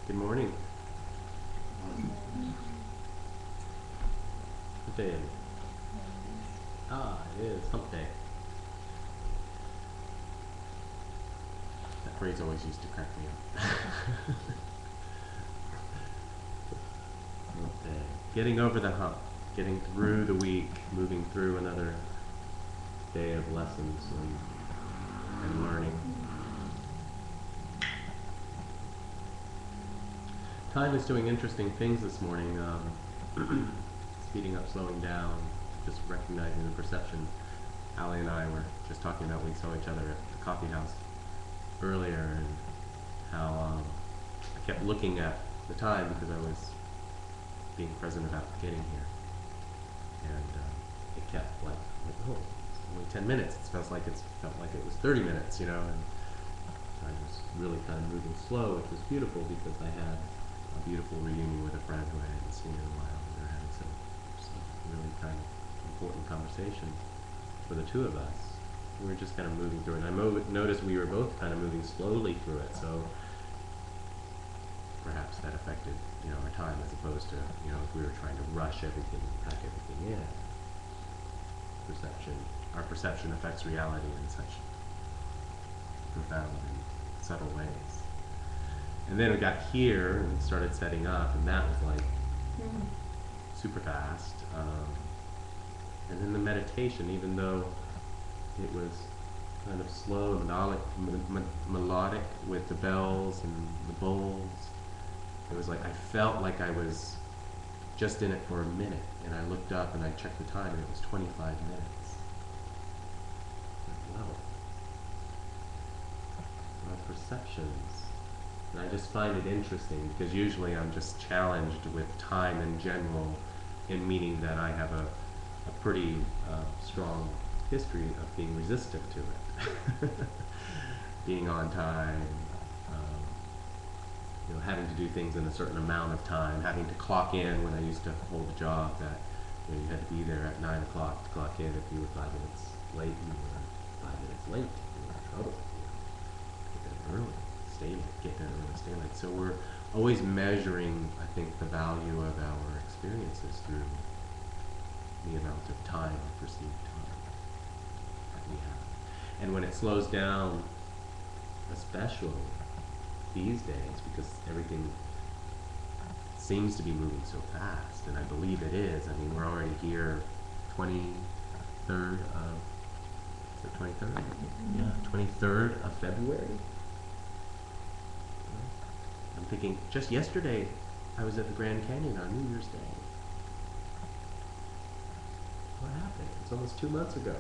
Good morning. What day is it? Ah, it is hump day. That phrase always used to crack me up. Hump day. Getting over the hump. Getting through the week. Moving through another day of lessons and learning. Time is doing interesting things this morning. Speeding up, slowing down, just recognizing the perception. Allie and I were just talking about, we saw each other at the coffee house earlier, and how I kept looking at the time because I was being present about getting here. And it kept like, oh, it's only 10 minutes. It felt like it was 30 minutes, you know, and I was really kind of moving slow, which was beautiful because I had a beautiful reunion with a friend who I hadn't seen in a while. We were having some really kind of important conversation for the two of us. We were just kind of moving through it. And I noticed we were both kind of moving slowly through it, so perhaps that affected, our time as opposed to, if we were trying to rush everything, pack everything in. Our perception affects reality in such profound and subtle ways. And then we got here and started setting up, and that was like super fast. And then the meditation, even though it was kind of slow, melodic with the bells and the bowls, it was like I felt like I was just in it for a minute. And I looked up and I checked the time, and it was 25 minutes. Like, wow. Our perceptions. And I just find it interesting because usually I'm just challenged with time in general, in meaning that I have a pretty strong history of being resistant to it. Being on time, having to do things in a certain amount of time, having to clock in when I used to hold a job that you had to be there at 9 o'clock to clock in. If you were 5 minutes late, you were 5 minutes late, you were in trouble. Get there early. Stay late, get there early, stay late. So we're always measuring, I think, the value of our experiences through the amount of time, perceived time, that we have. And when it slows down, especially these days, because everything seems to be moving so fast, and I believe it is. I mean, we're already here, 23rd of, is it 23rd? Yeah, 23rd of February. I'm thinking, just yesterday, I was at the Grand Canyon on New Year's Day. What happened? It's almost 2 months ago.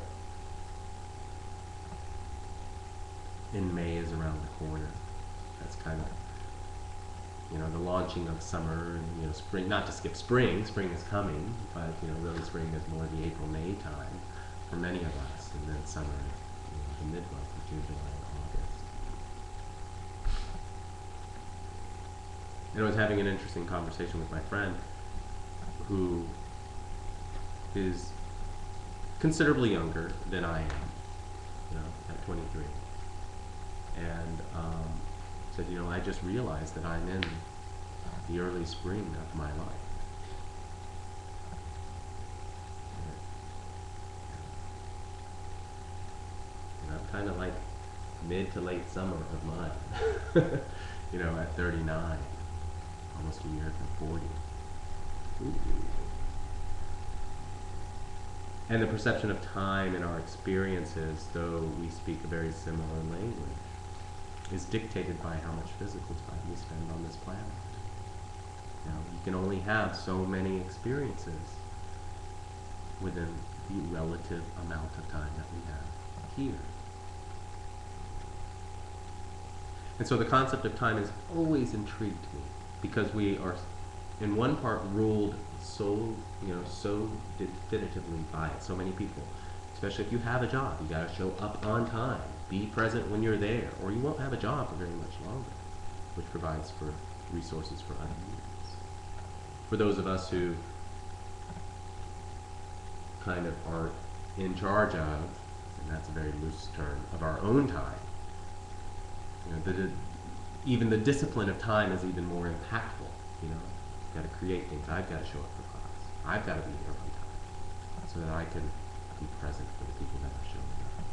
And May is around the corner. That's kind of, the launching of summer and, spring, not to skip spring. Spring is coming, but, really spring is more the April, May time for many of us. And then summer, the mid-month of June, July, and August. And I was having an interesting conversation with my friend who is considerably younger than I am, at 23. And said, I just realized that I'm in the early spring of my life. And I'm kind of like mid to late summer of mine, at 39. Almost a year from 40. Ooh. And the perception of time in our experiences, though we speak a very similar language, is dictated by how much physical time we spend on this planet. You can only have so many experiences within the relative amount of time that we have here. And so the concept of time has always intrigued me, because we are, in one part, ruled so definitively by it. So many people, especially if you have a job, you got to show up on time, be present when you're there, or you won't have a job for very much longer, which provides for resources for other needs. For those of us who kind of are in charge of, and that's a very loose term, of our own time, even the discipline of time is even more impactful. You know, I've got to create things. I've got to show up for class. I've got to be here on time so that I can be present for the people that are showing up.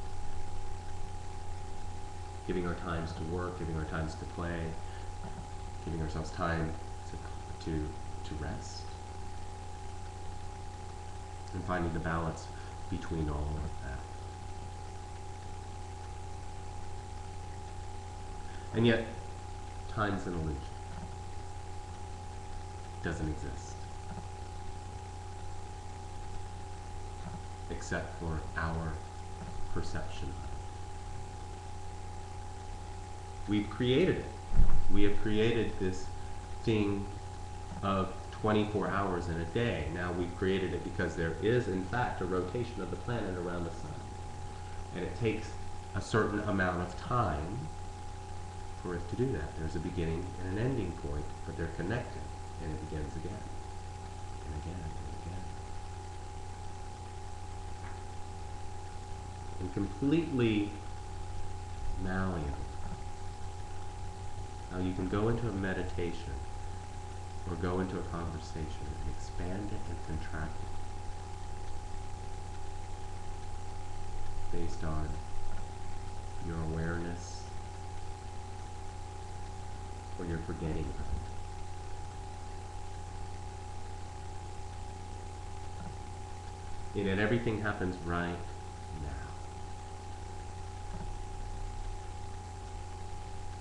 Giving our times to work, giving our times to play, giving ourselves time to rest, and finding the balance between all of that. And yet, time's an illusion. It doesn't exist. Except for our perception of it. We've created it. We have created this thing of 24 hours in a day. Now we've created it because there is, in fact, a rotation of the planet around the sun. And it takes a certain amount of time for it to do that. There's a beginning and an ending point, but they're connected, and it begins again, and again, and again. And completely malleable. Now you can go into a meditation or go into a conversation and expand it and contract it based on your awareness or your forgetting of it. And everything happens right now.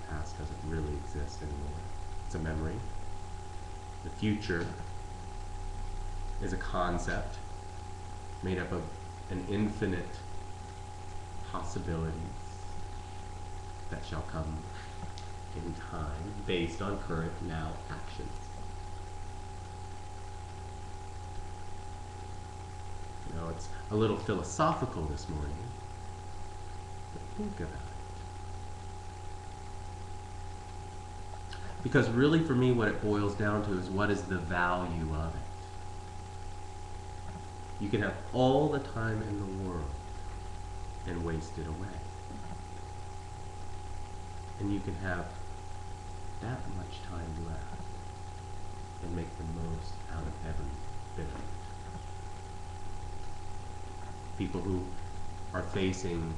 The past doesn't really exist anymore. It's a memory. The future is a concept made up of an infinite possibilities that shall come in time based on current now actions. You know, it's a little philosophical this morning, but think about it. Because really for me what it boils down to is what is the value of it. You can have all the time in the world and waste it away. And you can have that much time left and make the most out of every bit of it. People who are facing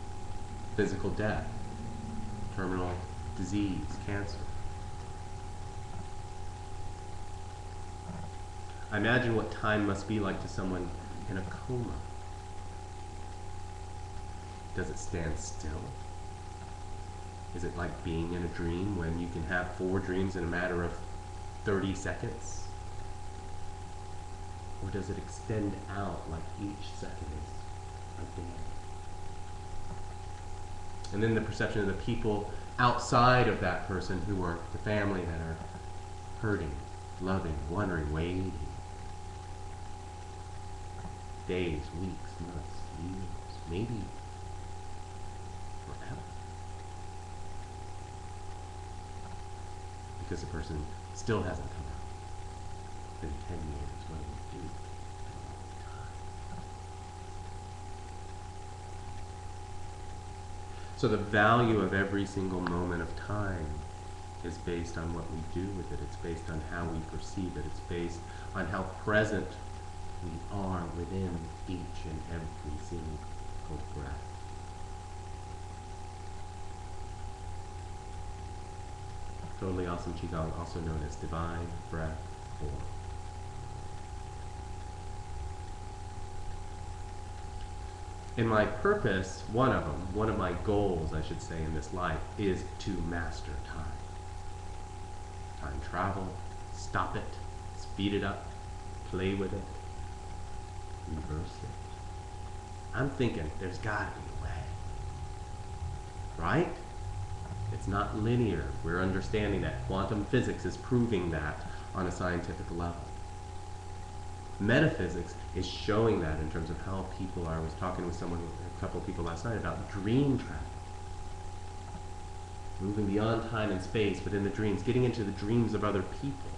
physical death, terminal disease, cancer. I imagine what time must be like to someone in a coma. Does it stand still? Is it like being in a dream when you can have 4 dreams in a matter of 30 seconds? Or does it extend out like each second is a day? And then the perception of the people outside of that person who are the family that are hurting, loving, wondering, waiting. Days, weeks, months, years, maybe forever. Because the person still hasn't come out. It's been 10 years, what do we do? So the value of every single moment of time is based on what we do with it. It's based on how we perceive it. It's based on how present we are within each and every single breath. Totally Awesome QiGong, also known as Divine Breath Form. And my purpose, one of my goals, I should say, in this life, is to master time. Time travel, stop it, speed it up, play with it, reverse it. I'm thinking there's got to be a way. Right? It's not linear. We're understanding that. Quantum physics is proving that on a scientific level. Metaphysics is showing that in terms of how people are. I was talking with a couple of people last night about dream travel. Moving beyond time and space within the dreams, getting into the dreams of other people.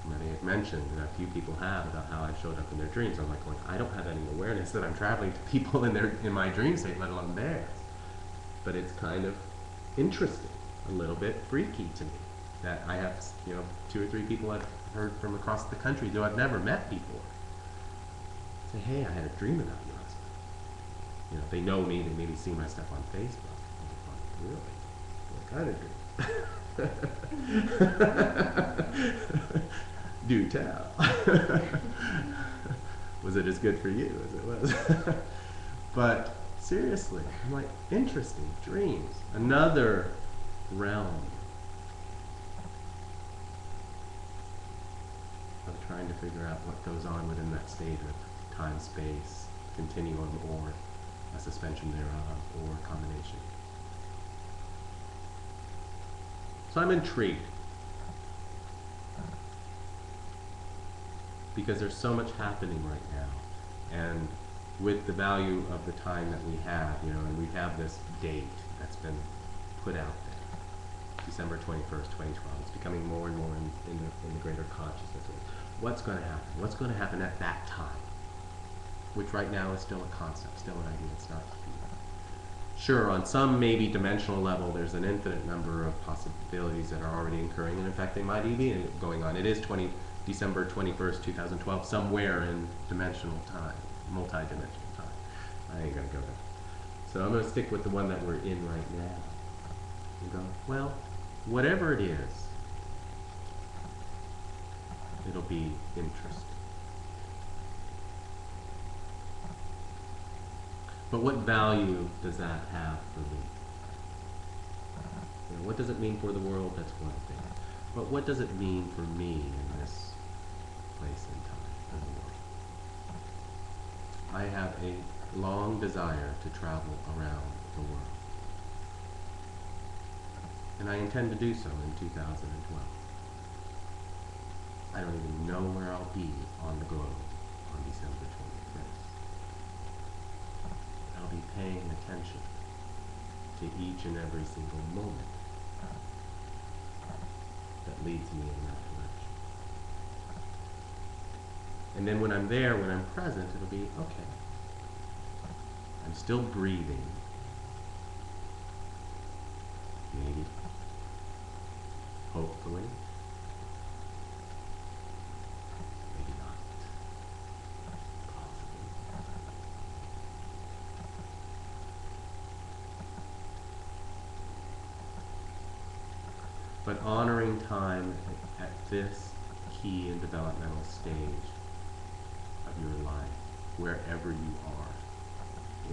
Somebody had mentioned, and a few people have, about how I showed up in their dreams. I'm like, I don't have any awareness that I'm traveling to people in my dream state, let alone theirs. But it's kind of interesting, a little bit freaky to me. That I have, 2 or 3 people I've heard from across the country who I've never met before say, hey, I had a dream about you last night. They know me, they maybe see my stuff on Facebook. I'm like, really? What kind of dream? Do tell. Was it as good for you as it was? But seriously, I'm like, interesting dreams. Another realm of trying to figure out what goes on within that state of time, space, continuum, or a suspension thereof, or combination. So I'm intrigued. Because there's so much happening right now. And with the value of the time that we have, and we have this date that's been put out there, December 21st, 2012. It's becoming more and more in the greater consciousness. What's going to happen? What's going to happen at that time? Which right now is still a concept, still an idea. It's not here. Sure, on some maybe dimensional level, there's an infinite number of possibilities that are already occurring, and in fact, they might even be going on. It is December 21st, 2012, somewhere in dimensional time, multi-dimensional time. I ain't gonna go there. So I'm gonna stick with the one that we're in right now. And go, well, whatever it is, it'll be interesting. But what value does that have for me? What does it mean for the world? That's one thing. But what does it mean for me in this place and time in the world? I have a long desire to travel around the world. And I intend to do so in 2012. I don't even know where I'll be on the globe on December 21st. I'll be paying attention to each and every single moment that leads me in that direction. And then when I'm there, when I'm present, it'll be, okay, I'm still breathing. Maybe. Hopefully. Maybe not. Possibly. But honoring time at this key and developmental stage of your life, wherever you are,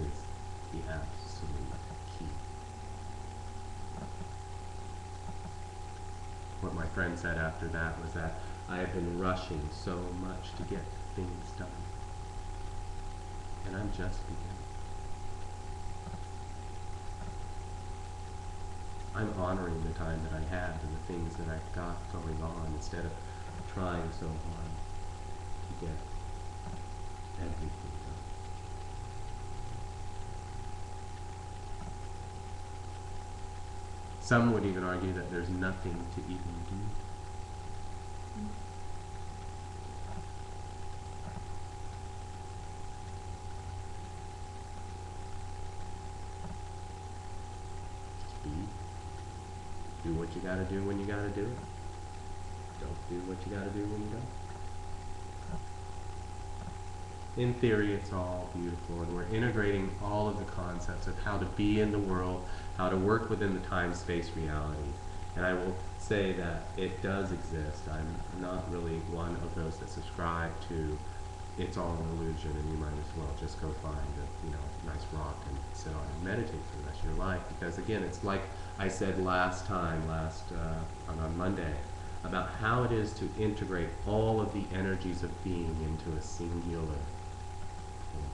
is the absolute key. What my friend said after that was that I have been rushing so much to get things done. And I'm just beginning. I'm honoring the time that I have and the things that I've got going on instead of trying so hard to get everything done. Some would even argue that there's nothing to even do. Just be. Do what you gotta do when you gotta do it. Don't do what you gotta do when you don't. In theory, it's all beautiful, and we're integrating all of the concepts of how to be in the world, how to work within the time-space reality. And I will say that it does exist. I'm not really one of those that subscribe to it's all an illusion and you might as well just go find a nice rock and sit on and meditate for the rest of your life. Because again, it's like I said last time, on Monday, about how it is to integrate all of the energies of being into a singular point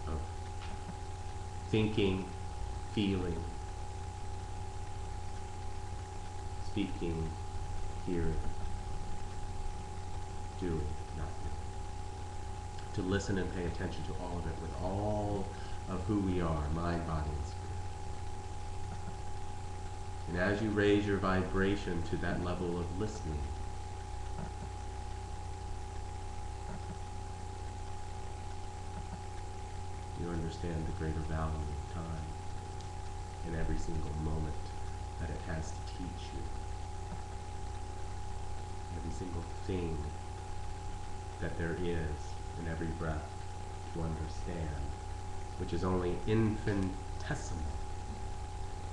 of thinking, feeling, speaking, hearing, doing, not doing. To listen and pay attention to all of it with all of who we are, mind, body, and spirit. And as you raise your vibration to that level of listening, you understand the greater value of time in every single moment that it has to teach you. Every single thing that there is in every breath to understand, which is only infinitesimal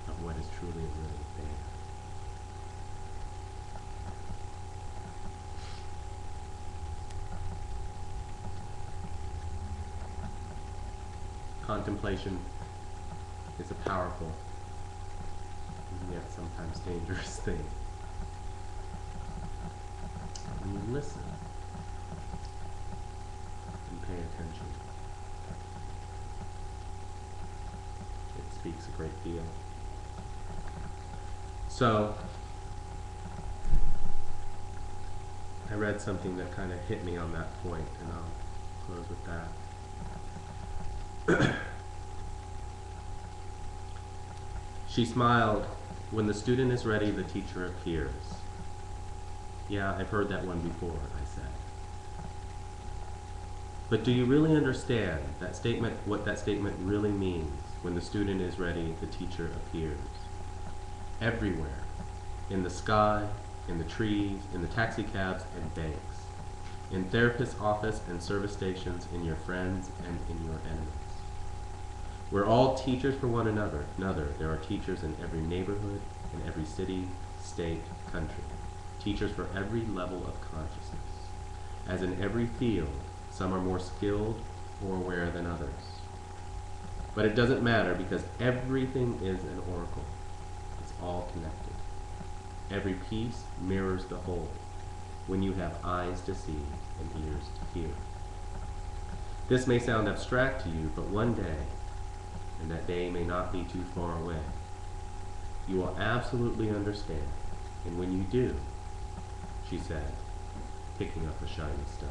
of what is truly really there. Contemplation is a powerful and yet sometimes dangerous thing. When you listen and pay attention, it speaks a great deal. So, I read something that kind of hit me on that point, and I'll close with that. She smiled. When the student is ready, the teacher appears. Yeah, I've heard that one before, I said. But do you really understand that statement, what that statement really means? When the student is ready, the teacher appears. Everywhere. In the sky, in the trees, in the taxi cabs and banks. In therapist's office and service stations, in your friends and in your enemies. We're all teachers for one another. There are teachers in every neighborhood, in every city, state, country. Teachers for every level of consciousness. As in every field, some are more skilled or aware than others. But it doesn't matter because everything is an oracle. It's all connected. Every piece mirrors the whole when you have eyes to see and ears to hear. This may sound abstract to you, but one day, and that day may not be too far away, you will absolutely understand. And when you do, she said, picking up a shiny stone,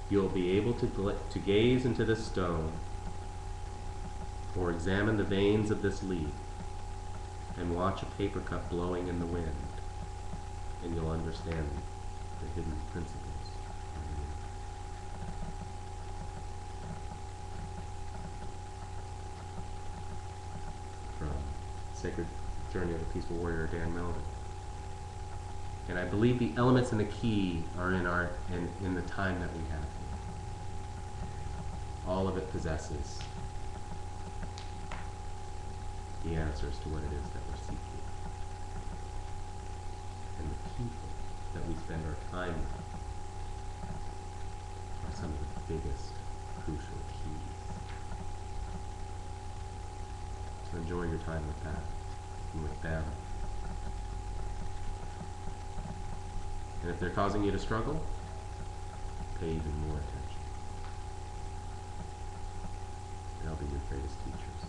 you'll be able to gaze into this stone or examine the veins of this leaf and watch a paper cup blowing in the wind, and you'll understand the hidden principles. From Sacred Journey of the Peaceful Warrior, Dan Melvin. And I believe the elements and the key are in the time that we have here. All of it possesses the answers to what it is that we're seeking. And the people that we spend our time with are some of the biggest, crucial keys. So enjoy your time with that and with them. And if they're causing you to struggle, pay even more attention. They'll be your greatest teachers.